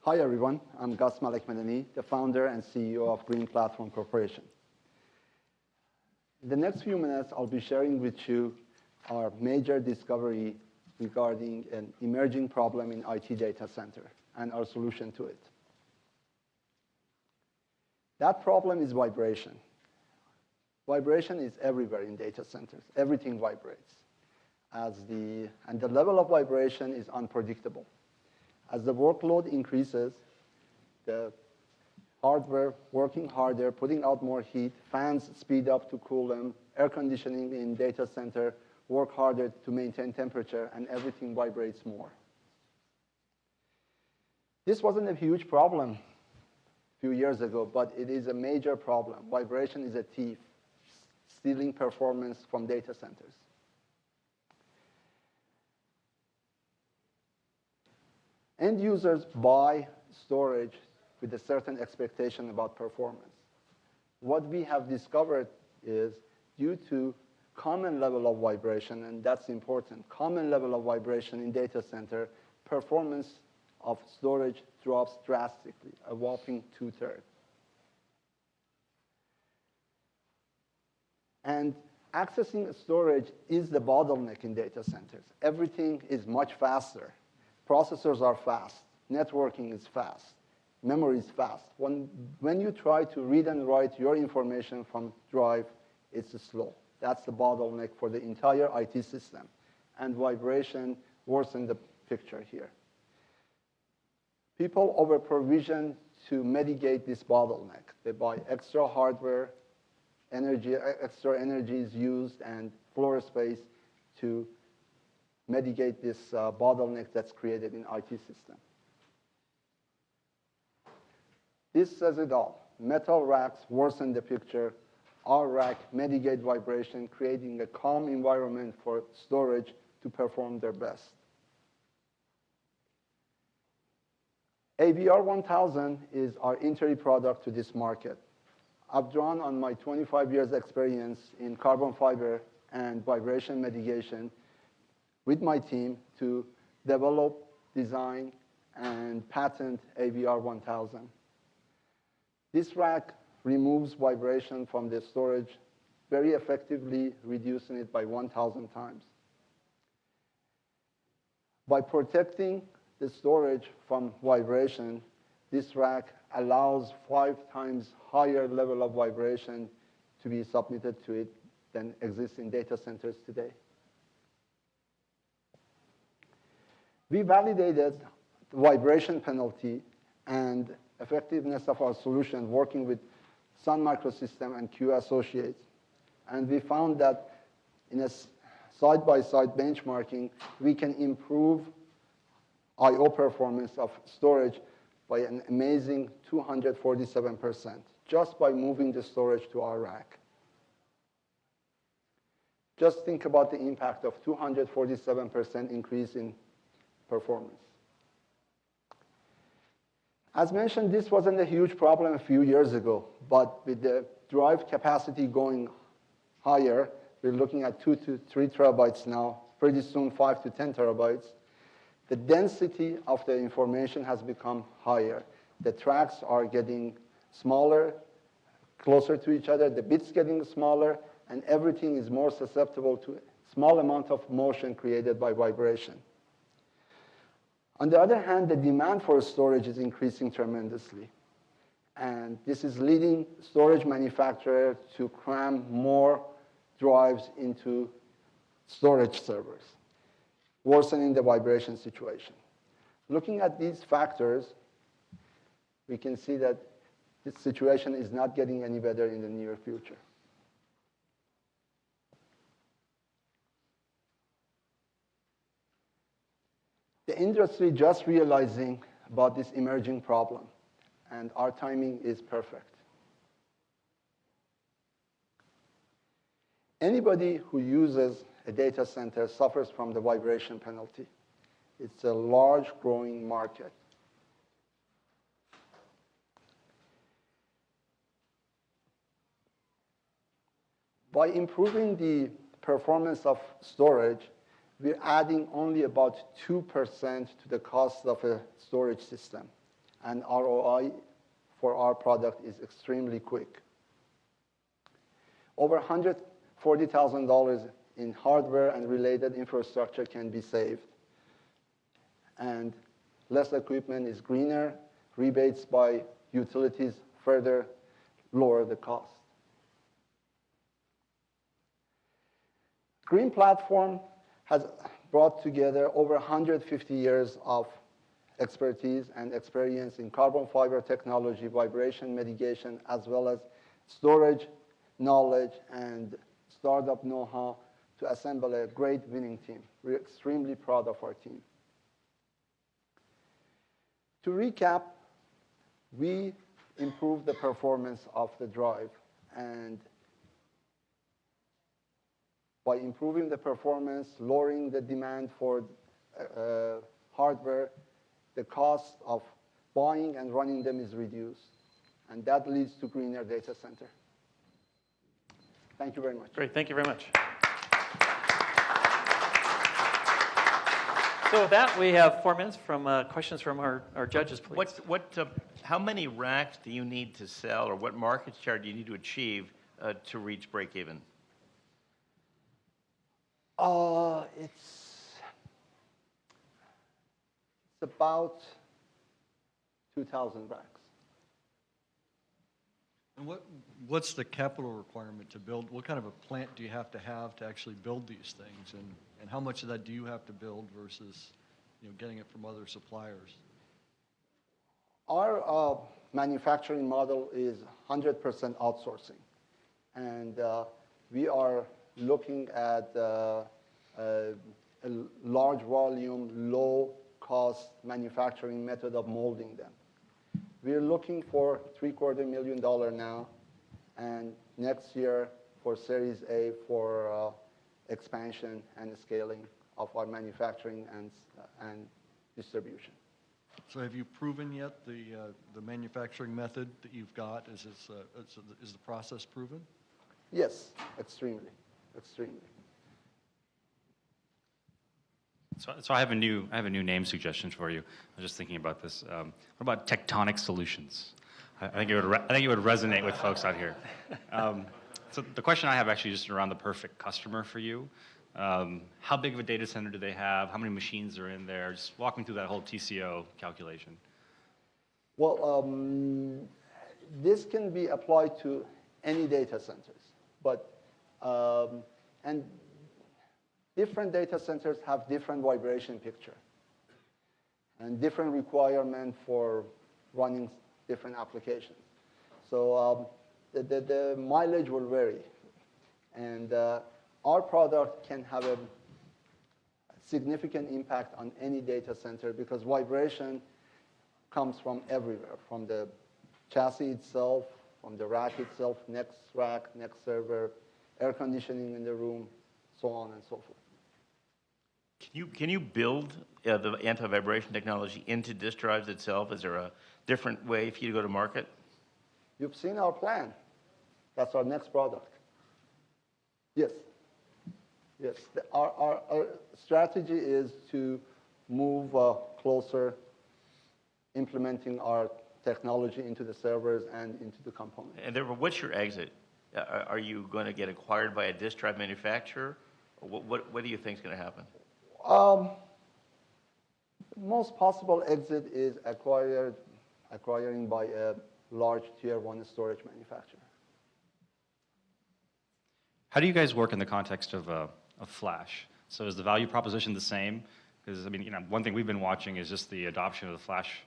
Hi, everyone. I'm Gus Malek-Madani, the founder and CEO of Green Platform Corporation. In the next few minutes, I'll be sharing with you our major discovery regarding an emerging problem in IT data center and our solution to it. That problem is vibration. Vibration is everywhere in data centers. Everything vibrates. And the level of vibration is unpredictable. As the workload increases, the hardware working harder, putting out more heat, fans speed up to cool them, air conditioning in data center work harder to maintain temperature, and everything vibrates more. This wasn't a huge problem a few years ago, but it is a major problem. Vibration is a thief, stealing performance from data centers. End users buy storage with a certain expectation about performance. What we have discovered is due to common level of vibration, and that's important, common level of vibration in data center, performance of storage drops drastically, a whopping 2/3. And accessing storage is the bottleneck in data centers. Everything is much faster. Processors are fast. Networking is fast. Memory is fast. When you try to read and write your information from drive, it's slow. That's the bottleneck for the entire IT system. And vibration worsens the picture here. People over-provision to mitigate this bottleneck. They buy extra hardware, extra energy is used, and floor space to mitigate this bottleneck that's created in IT system. This says it all. Metal racks worsen the picture. Our rack mitigate vibration, creating a calm environment for storage to perform their best. AVR 1000 is our entry product to this market. I've drawn on my 25 years experience in carbon fiber and vibration mitigation with my team to develop, design, and patent AVR 1000. This rack removes vibration from the storage, very effectively reducing it by 1,000 times. By protecting the storage from vibration, this rack allows 5 times higher level of vibration to be submitted to it than exists in data centers today. We validated the vibration penalty and effectiveness of our solution working with Sun Microsystems and Q Associates. And we found that in a side-by-side benchmarking, we can improve I/O performance of storage by an amazing 247%, just by moving the storage to our rack. Just think about the impact of 247% increase in performance. As mentioned, this wasn't a huge problem a few years ago, but with the drive capacity going higher, we're looking at 2 to 3 terabytes now, pretty soon 5 to 10 terabytes. The density of the information has become higher. The tracks are getting smaller, closer to each other, the bits getting smaller, and everything is more susceptible to a small amount of motion created by vibration. On the other hand, the demand for storage is increasing tremendously. And this is leading storage manufacturers to cram more drives into storage servers, worsening the vibration situation. Looking at these factors, we can see that this situation is not getting any better in the near future. The industry just realizing about this emerging problem, and our timing is perfect. Anybody who uses a data center suffers from the vibration penalty. It's a large growing market. By improving the performance of storage, we're adding only about 2% to the cost of a storage system. and ROI for our product is extremely quick. Over $140,000 in hardware and related infrastructure can be saved. And less equipment is greener. Rebates by utilities further lower the cost. Green Platform has brought together over 150 years of expertise and experience in carbon fiber technology, vibration mitigation, as well as storage knowledge and startup know-how to assemble a great winning team. We're extremely proud of our team. To recap, we improved the performance of the drive, and by improving the performance, lowering the demand for hardware, the cost of buying and running them is reduced, and that leads to greener data center. Thank you very much. Great, thank you very much. So with that, we have 4 minutes from questions from our judges, please. How many racks do you need to sell, or what market share do you need to achieve to reach break even? It's about 2,000 racks. And what's the capital requirement to build? What kind of a plant do you have to actually build these things? And how much of that do you have to build versus getting it from other suppliers? Our manufacturing model is 100% outsourcing. And we are looking at a large volume, low cost manufacturing method of molding them. We're looking for $750,000 now, and next year for Series A for expansion and scaling of our manufacturing and distribution. So have you proven yet the manufacturing method that you've got? Is the process proven? Yes, extremely, extremely. So I have a new name suggestion for you. I was just thinking about this. What about Tectonic Solutions? I think it would resonate with folks out here. So the question I have actually just around the perfect customer for you. How big of a data center do they have? How many machines are in there? Just walk me through that whole TCO calculation. Well, this can be applied to any data centers, but and different data centers have different vibration picture and different requirement for running different applications. So the mileage will vary, and our product can have a significant impact on any data center because vibration comes from everywhere, from the chassis itself, from the rack itself, next rack, next server, air conditioning in the room, so on and so forth. Can you build the anti-vibration technology into disk drives itself? Is there a different way for you to go to market? You've seen our plan. That's our next product. Yes. Yes. Our strategy is to move closer, implementing our technology into the servers and into the components. And therefore, what's your exit? Are you going to get acquired by a disk drive manufacturer? Or what do you think is going to happen? Most possible exit is acquiring by a large tier 1 storage manufacturer. How do you guys work in the context of flash? So is the value proposition the same? Because I mean, one thing we've been watching is just the adoption of the flash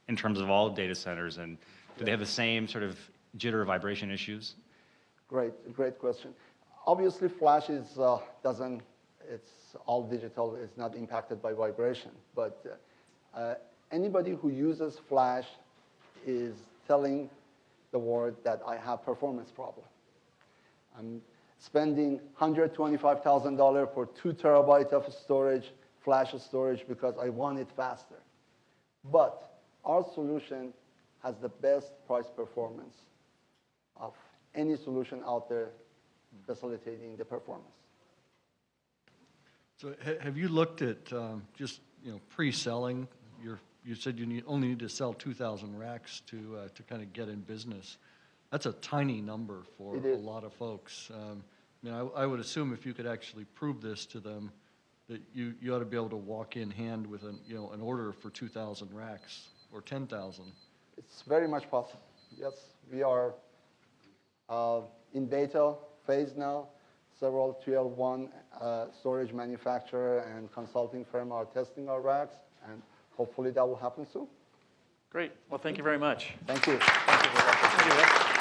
in terms of all data centers, and do they have the same sort of jitter vibration issues? Great question. Obviously, flash is it's all digital. It's not impacted by vibration. But anybody who uses flash is telling the world that I have performance problem. I'm spending $125,000 for 2 terabytes of storage, flash storage, because I want it faster. But our solution has the best price performance of any solution out there facilitating the performance. So have you looked at just pre-selling your you said you only need to sell 2,000 racks to kind of get in business. That's a tiny number for It a is. lot of folks. I mean, I would assume if you could actually prove this to them, that you ought to be able to walk in hand with an order for 2,000 racks or 10,000. It's very much possible. Yes, we are in beta phase now. Several Tier 1 storage manufacturer and consulting firm are testing our racks, and hopefully that will happen soon. Great. Well, thank you very much. Thank you. Thank you.